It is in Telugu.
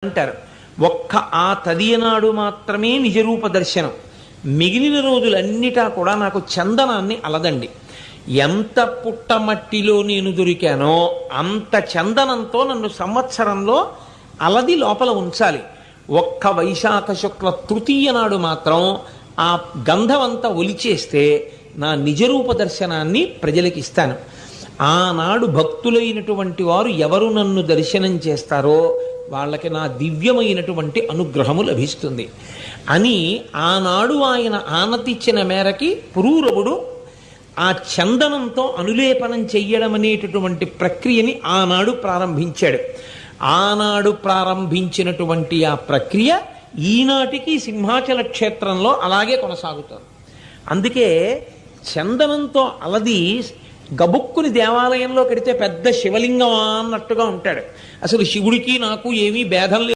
అంటారు. ఒక్క ఆ తదియనాడు మాత్రమే నిజరూప దర్శనం. మిగిలిన రోజులన్నిటా కూడా నాకు చందనాన్ని అలదండి. ఎంత పుట్టమట్టిలో నేను దొరికానో అంత చందనంతో నన్ను సంవత్సరంలో అలది లోపల ఉంచాలి. ఒక్క వైశాఖ శుక్ల తృతీయ నాడు మాత్రం ఆ గంధమంతా ఒలిచేస్తే నా నిజరూప దర్శనాన్ని ప్రజలకి ఇస్తాను. ఆనాడు భక్తులైనటువంటి వారు ఎవరు నన్ను దర్శనం చేస్తారో వాళ్ళకి నా దివ్యమైనటువంటి అనుగ్రహము లభిస్తుంది అని ఆనాడు ఆయన ఆనతిచ్చిన మేరకి పురూరవుడు ఆ చందనంతో అనులేపనం చెయ్యడం అనేటటువంటి ప్రక్రియని ఆనాడు ప్రారంభించాడు. ఆనాడు ప్రారంభించినటువంటి ఆ ప్రక్రియ ఈనాటికి సింహాచల క్షేత్రంలో అలాగే కొనసాగుతుంది. అందుకే చందనంతో అలది గబుక్కుని దేవాలయంలో కడితే పెద్ద శివలింగం అన్నట్టుగా ఉంటాడు. అసలు శివుడికి నాకు ఏమీ భేదం లేదు.